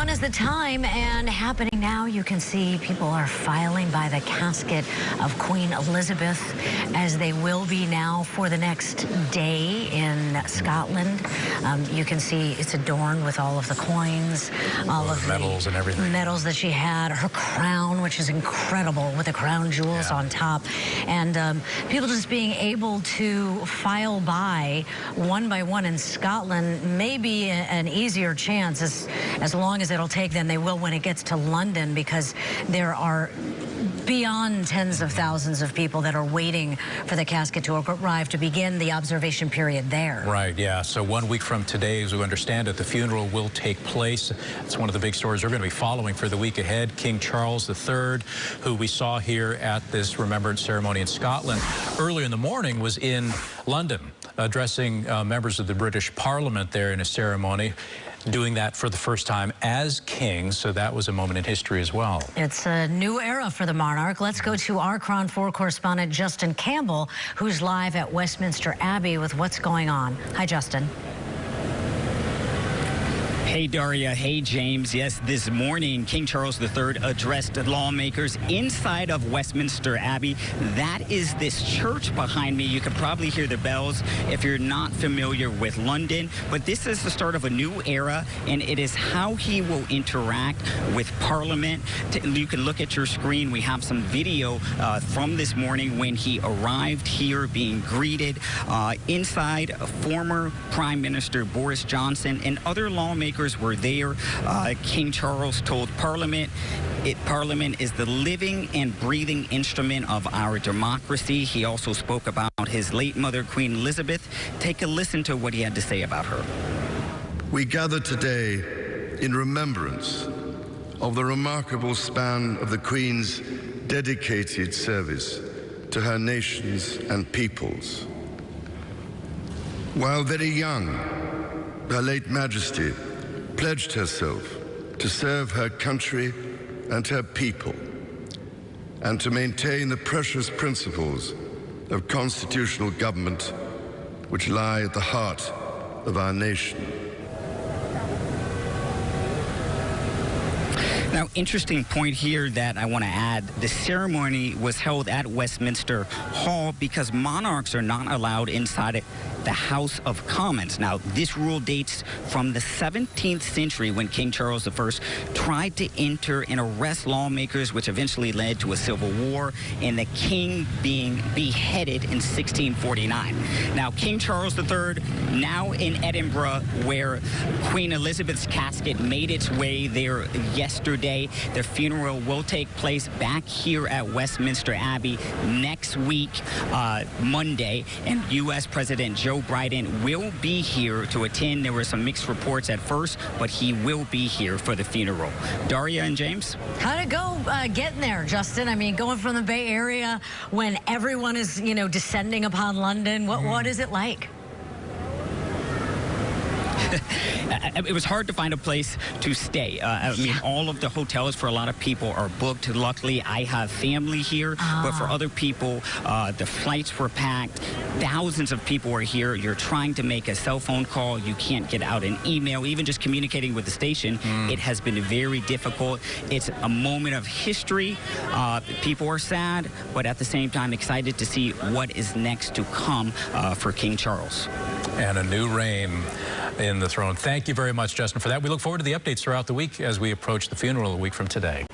1 is the time, and happening now, you can see people are filing by the casket of Queen Elizabeth, as they will be now for the next day in Scotland. You can see it's adorned with all of the coins, all of the medals and everything. Medals that she had, her crown, which is incredible, with the crown jewels on top. And people just being able to file by one in Scotland may be an easier chance as long as it'll take than they will when it gets to London, because there are beyond tens of thousands of people that are waiting for the casket to arrive to begin the observation period there. Right, yeah. So 1 week from today, as we understand it, the funeral will take place. It's one of the big stories we're going to be following for the week ahead. King Charles III, who we saw here at this remembrance ceremony in Scotland earlier in the morning, was in London addressing members of the British Parliament there in a ceremony, doing that for the first time as king, so that was a moment in history as well. It's a new era for the monarch. Let's go to our Crown 4 correspondent, Justin Campbell, who's live at Westminster Abbey with what's going on. Hi, Justin. Hey, Daria. Hey, James. Yes, this morning, King Charles III addressed lawmakers inside of Westminster Abbey. That is this church behind me. You can probably hear the bells if you're not familiar with London. But this is the start of a new era, and it is how he will interact with Parliament. You can look at your screen. We have some video from this morning when he arrived here being greeted. Inside, former Prime Minister Boris Johnson and other lawmakers were there. King Charles told Parliament, Parliament is the living and breathing instrument of our democracy. He also spoke about his late mother, Queen Elizabeth. Take a listen to what he had to say about her. We gather today in remembrance of the remarkable span of the Queen's dedicated service to her nations and peoples. While very young, Her late Majesty pledged herself to serve her country and her people, and to maintain the precious principles of constitutional government which lie at the heart of our nation. Now, interesting point here that I want to add. The ceremony was held at Westminster Hall because monarchs are not allowed inside the House of Commons. Now, this rule dates from the 17th century when King Charles I tried to enter and arrest lawmakers, which eventually led to a civil war and the king being beheaded in 1649. Now, King Charles III now in Edinburgh, where Queen Elizabeth's casket made its way there yesterday. The funeral will take place back here at Westminster Abbey next week, Monday, and U.S. President Joe Biden will be here to attend. There were some mixed reports at first, but he will be here for the funeral. Daria and James? How'd it go getting there, Justin? I mean, going from the Bay Area when everyone is, you know, descending upon London, what is it like? It was hard to find a place to stay. I mean, all of the hotels for a lot of people are booked. Luckily, I have family here, but for other people, the flights were packed. Thousands of people are here. You're trying to make a cell phone call. You can't get out an email. Even just communicating with the station, it has been very difficult. It's a moment of history. People are sad, but at the same time excited to see what is next to come for King Charles. And a new reign in the throne. Thank you very much, Justin, for that. We look forward to the updates throughout the week as we approach the funeral a week from today.